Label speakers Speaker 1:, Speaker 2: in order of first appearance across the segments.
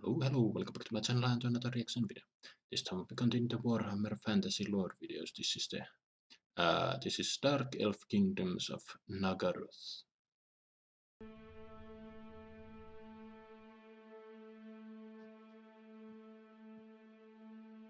Speaker 1: Hello, welcome back to my channel and to another reaction video. This time we continue the Warhammer Fantasy Lore videos. This is Dark Elf Kingdoms of Naggaroth.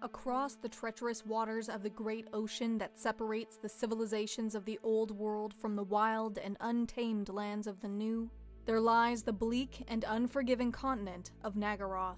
Speaker 2: Across the treacherous waters of the great ocean that separates the civilizations of the old world from the wild and untamed lands of the new, there lies the bleak and unforgiving continent of Naggaroth.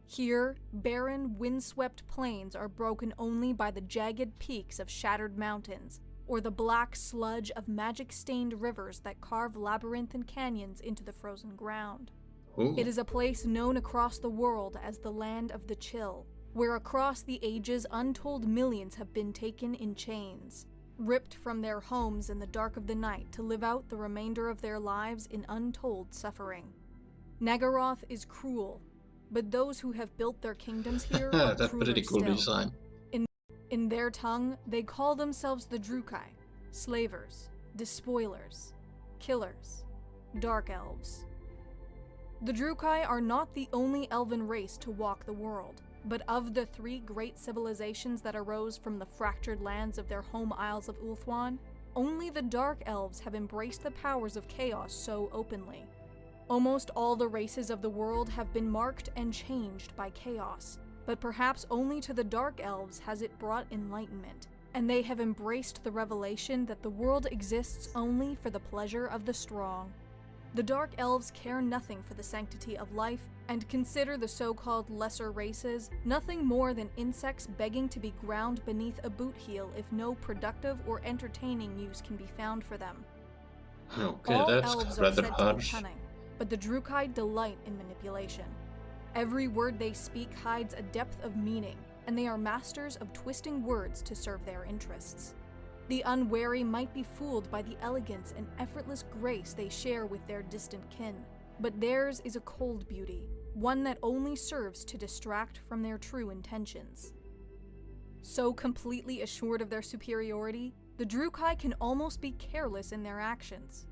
Speaker 2: Here, barren, windswept plains are broken only by the jagged peaks of shattered mountains, or the black sludge of magic-stained rivers that carve labyrinthine canyons into the frozen ground.
Speaker 1: Ooh.
Speaker 2: It is a place known across the world as the Land of the Chill, where across the ages untold millions have been taken in chains, ripped from their homes in the dark of the night to live out the remainder of their lives in untold suffering. Naggaroth is cruel, but those who have built their kingdoms here are
Speaker 1: That's
Speaker 2: crueler
Speaker 1: pretty cool
Speaker 2: still.
Speaker 1: design.
Speaker 2: In their tongue, they call themselves the Drukai, slavers, despoilers, killers, dark elves. The Drukai are not the only elven race to walk the world, but of the three great civilizations that arose from the fractured lands of their home isles of Ulthuan, only the Dark Elves have embraced the powers of chaos so openly. Almost all the races of the world have been marked and changed by chaos, but perhaps only to the Dark Elves has it brought enlightenment, and they have embraced the revelation that the world exists only for the pleasure of the strong. The Dark Elves care nothing for the sanctity of life and consider the so-called lesser races nothing more than insects begging to be ground beneath a boot heel if no productive or entertaining use can be found for them.
Speaker 1: Okay,
Speaker 2: All
Speaker 1: that's
Speaker 2: elves are
Speaker 1: rather
Speaker 2: said to be
Speaker 1: harsh.
Speaker 2: cunning, but the Drukai delight in manipulation. Every word they speak hides a depth of meaning, and they are masters of twisting words to serve their interests. The unwary might be fooled by the elegance and effortless grace they share with their distant kin, but theirs is a cold beauty, one that only serves to distract from their true intentions. So completely assured of their superiority, the Drukai can almost be careless in their actions.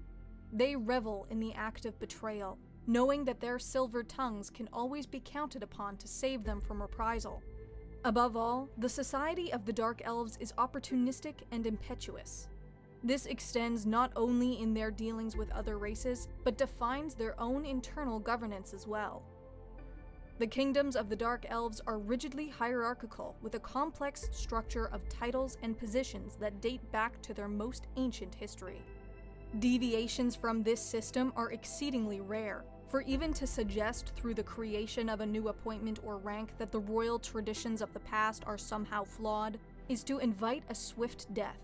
Speaker 2: They revel in the act of betrayal, knowing that their silver tongues can always be counted upon to save them from reprisal. Above all, the society of the Dark Elves is opportunistic and impetuous. This extends not only in their dealings with other races, but defines their own internal governance as well. The kingdoms of the Dark Elves are rigidly hierarchical, with a complex structure of titles and positions that date back to their most ancient history. Deviations from this system are exceedingly rare, for even to suggest through the creation of a new appointment or rank that the royal traditions of the past are somehow flawed is to invite a swift death.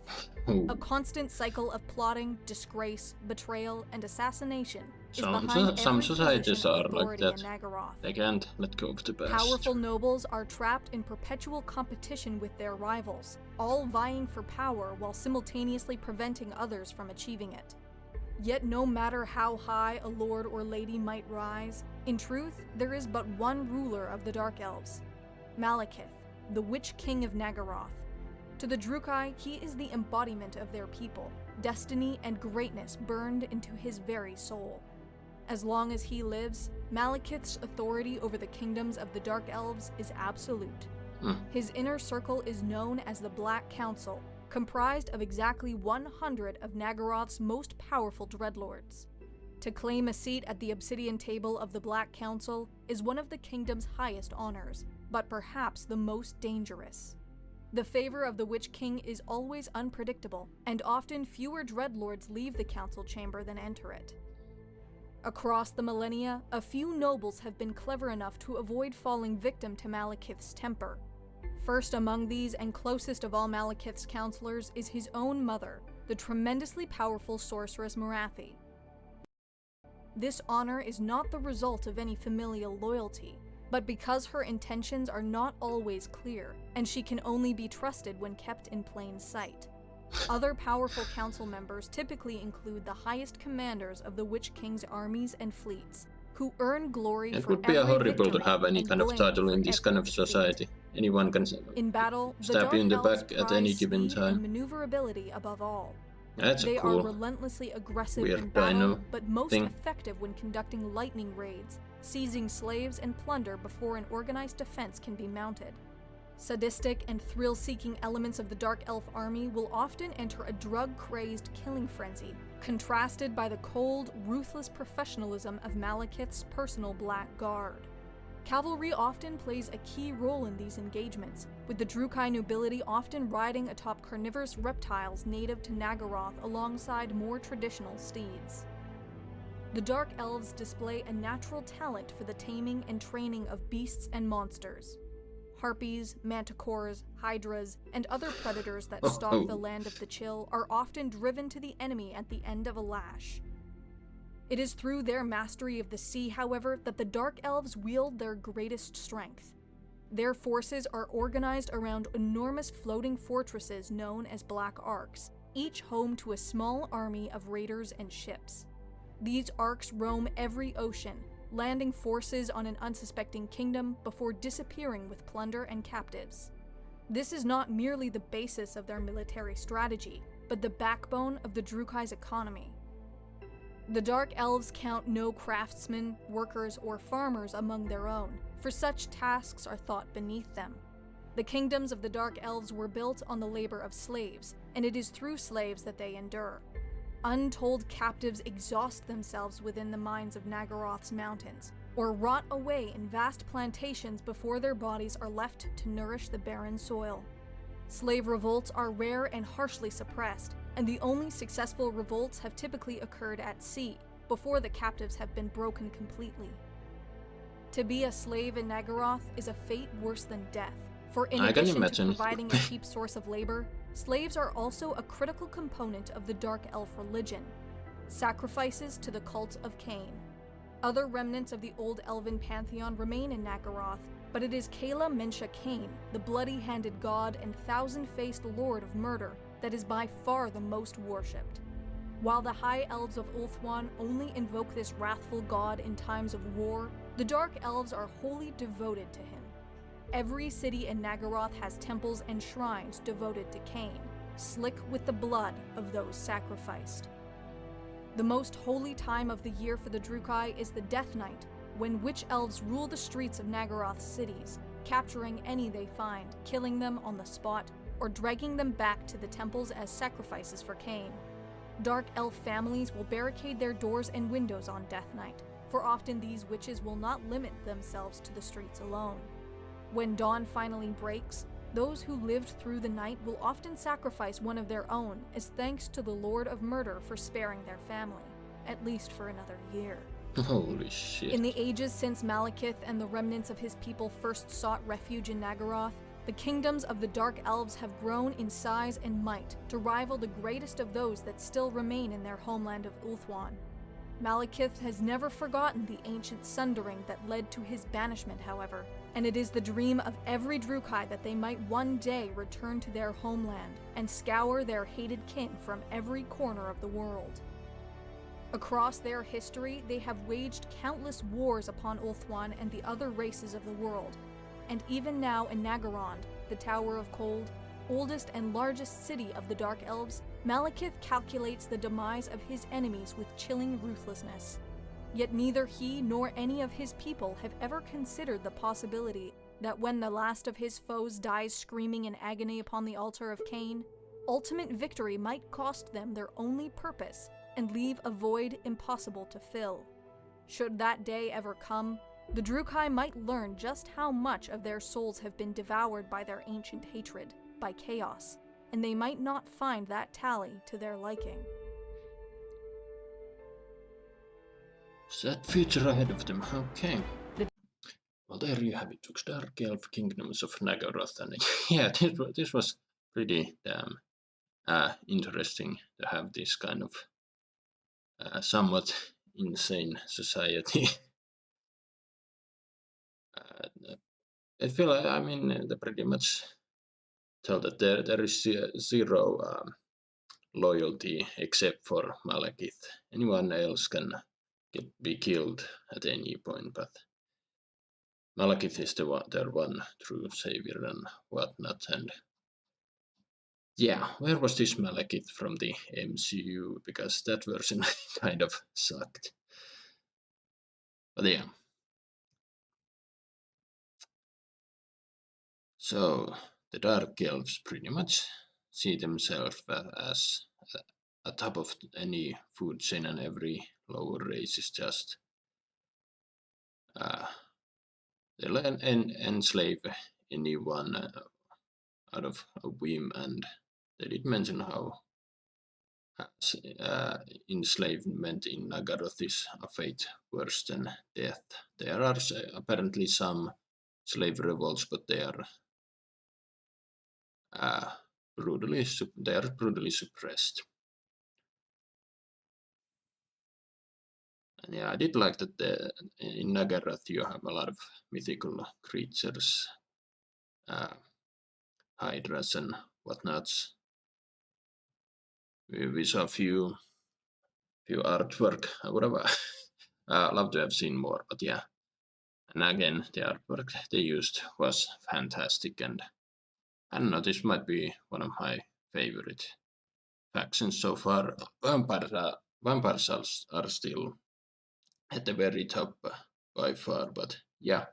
Speaker 1: Ooh.
Speaker 2: A constant cycle of plotting, disgrace, betrayal, and assassination is
Speaker 1: Some
Speaker 2: behind every
Speaker 1: societies
Speaker 2: position of
Speaker 1: are like
Speaker 2: authority
Speaker 1: that.
Speaker 2: in Naggaroth.
Speaker 1: They can't let go of the past.
Speaker 2: Powerful nobles are trapped in perpetual competition with their rivals, all vying for power while simultaneously preventing others from achieving it. Yet no matter how high a lord or lady might rise, in truth, there is but one ruler of the Dark Elves, Malekith, the Witch King of Naggaroth. To the Drukai, he is the embodiment of their people, destiny and greatness burned into his very soul. As long as he lives, Malekith's authority over the kingdoms of the Dark Elves is absolute. His inner circle is known as the Black Council, comprised of exactly 100 of Naggaroth's most powerful dreadlords. To claim a seat at the obsidian table of the Black Council is one of the kingdom's highest honors, but perhaps the most dangerous. The favor of the Witch King is always unpredictable, and often fewer dreadlords leave the council chamber than enter it. Across the millennia, a few nobles have been clever enough to avoid falling victim to Malekith's temper. First among these and closest of all Malekith's counselors is his own mother, the tremendously powerful sorceress Morathi. This honor is not the result of any familial loyalty, but because her intentions are not always clear, and she can only be trusted when kept in plain sight. Other powerful council members typically include the highest commanders of the Witch King's armies and fleets, who earn glory
Speaker 1: It
Speaker 2: for
Speaker 1: would be
Speaker 2: every
Speaker 1: horrible to
Speaker 2: victory
Speaker 1: have any
Speaker 2: and
Speaker 1: kind of
Speaker 2: blame
Speaker 1: title
Speaker 2: for
Speaker 1: in this kind
Speaker 2: every
Speaker 1: of
Speaker 2: defeat.
Speaker 1: society. Anyone can
Speaker 2: In battle, the
Speaker 1: stab
Speaker 2: Dark
Speaker 1: you in the
Speaker 2: Elves
Speaker 1: back at any
Speaker 2: prize
Speaker 1: given
Speaker 2: speed
Speaker 1: time.
Speaker 2: and maneuverability above all.
Speaker 1: That's
Speaker 2: They
Speaker 1: a
Speaker 2: are
Speaker 1: cool.
Speaker 2: relentlessly aggressive
Speaker 1: weird
Speaker 2: in battle,
Speaker 1: dino
Speaker 2: but most
Speaker 1: thing.
Speaker 2: effective when conducting lightning raids, seizing slaves and plunder before an organized defense can be mounted. Sadistic and thrill-seeking elements of the Dark Elf army will often enter a drug-crazed killing frenzy, contrasted by the cold, ruthless professionalism of Malekith's personal Black Guard. Cavalry often plays a key role in these engagements, with the Drukhai nobility often riding atop carnivorous reptiles native to Naggaroth alongside more traditional steeds. The Dark Elves display a natural talent for the taming and training of beasts and monsters. Harpies, manticores, hydras, and other predators that stalk the land of the Chill are often driven to the enemy at the end of a lash. It is through their mastery of the sea, however, that the Dark Elves wield their greatest strength. Their forces are organized around enormous floating fortresses known as Black Arks, each home to a small army of raiders and ships. These arks roam every ocean, landing forces on an unsuspecting kingdom before disappearing with plunder and captives. This is not merely the basis of their military strategy, but the backbone of the Drukhai's economy. The Dark Elves count no craftsmen, workers, or farmers among their own, for such tasks are thought beneath them. The kingdoms of the Dark Elves were built on the labor of slaves, and it is through slaves that they endure. Untold captives exhaust themselves within the mines of Naggaroth's mountains, or rot away in vast plantations before their bodies are left to nourish the barren soil. Slave revolts are rare and harshly suppressed, and the only successful revolts have typically occurred at sea, before the captives have been broken completely. To be a slave in Naggaroth is a fate worse than death, for in addition to providing a cheap source of labor, slaves are also a critical component of the Dark Elf religion. Sacrifices to the cult of Cain. Other remnants of the old elven pantheon remain in Naggaroth, but it is Kayla Mensha Cain, the bloody-handed god and thousand-faced lord of murder, that is by far the most worshipped. While the High Elves of Ulthuan only invoke this wrathful god in times of war, the Dark Elves are wholly devoted to him. Every city in Naggaroth has temples and shrines devoted to Cain, slick with the blood of those sacrificed. The most holy time of the year for the Drukhai is the Death Night, when witch elves rule the streets of Naggaroth's cities, capturing any they find, killing them on the spot, or dragging them back to the temples as sacrifices for Cain. Dark elf families will barricade their doors and windows on Death Night, for often these witches will not limit themselves to the streets alone. When dawn finally breaks, those who lived through the night will often sacrifice one of their own as thanks to the Lord of Murder for sparing their family, at least for another year.
Speaker 1: Holy shit.
Speaker 2: In the ages since Malekith and the remnants of his people first sought refuge in Naggaroth, the kingdoms of the Dark Elves have grown in size and might to rival the greatest of those that still remain in their homeland of Ulthuan. Malekith has never forgotten the ancient sundering that led to his banishment, however, and it is the dream of every Drukhai that they might one day return to their homeland and scour their hated kin from every corner of the world. Across their history, they have waged countless wars upon Ulthuan and the other races of the world, and even now in Naggarond, the Tower of Cold, oldest and largest city of the Dark Elves, Malekith calculates the demise of his enemies with chilling ruthlessness. Yet neither he nor any of his people have ever considered the possibility that when the last of his foes dies screaming in agony upon the altar of Cain, ultimate victory might cost them their only purpose and leave a void impossible to fill. Should that day ever come, the Drukhai might learn just how much of their souls have been devoured by their ancient hatred, by chaos, and they might not find that tally to their liking.
Speaker 1: Sad future ahead of them, okay. Well, there you have it, folks. Dark Elf Kingdoms of Naggaroth. And yeah, this was pretty damn interesting to have this kind of somewhat insane society. I feel, I mean, they pretty much tell that there is zero loyalty except for Malekith. Anyone else can be killed at any point, but Malekith is their one true savior and whatnot. And yeah, where was this Malekith from the MCU? Because that version kind of sucked. But yeah, So the dark elves pretty much see themselves as a top of any food chain, and every lower race is just they'll enslave anyone out of a whim. And they did mention how enslavement in Naggaroth is a fate worse than death. There are apparently some slave revolts, but they are brutally suppressed. And yeah, I did like that in Naggaroth you have a lot of mythical creatures, hydras and whatnots. We saw a few artwork. I would have loved to have seen more, but yeah. And again, the artwork they used was fantastic, and I don't know, this might be one of my favorite factions so far. Vampires are still at the very top by far, but yeah,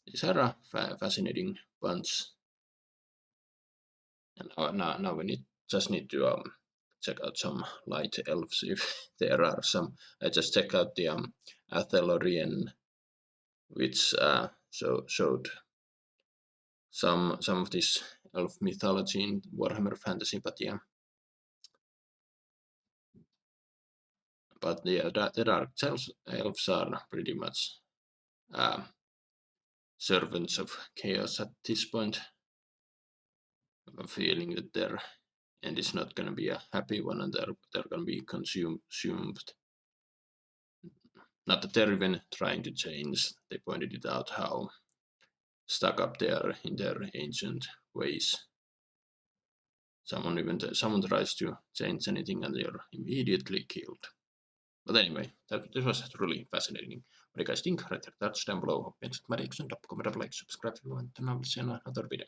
Speaker 1: these are a fascinating bunch. And now we just need to check out some light elves if there are some. I just checked out the Athelorian, which showed some of this elf mythology in Warhammer fantasy, but yeah. But yeah, the dark elves are pretty much servants of chaos at this point. I have a feeling that their end is not going to be a happy one, and they're going to be consumed. Not that they're even trying to change. They pointed it out how stuck up they are in their ancient ways. Someone tries to change anything, and they're immediately killed. But anyway, this was truly fascinating. What do you guys think? Write your thoughts down below. Hope you enjoyed my reaction. Comment, like, subscribe if you want, and I will see you in another video.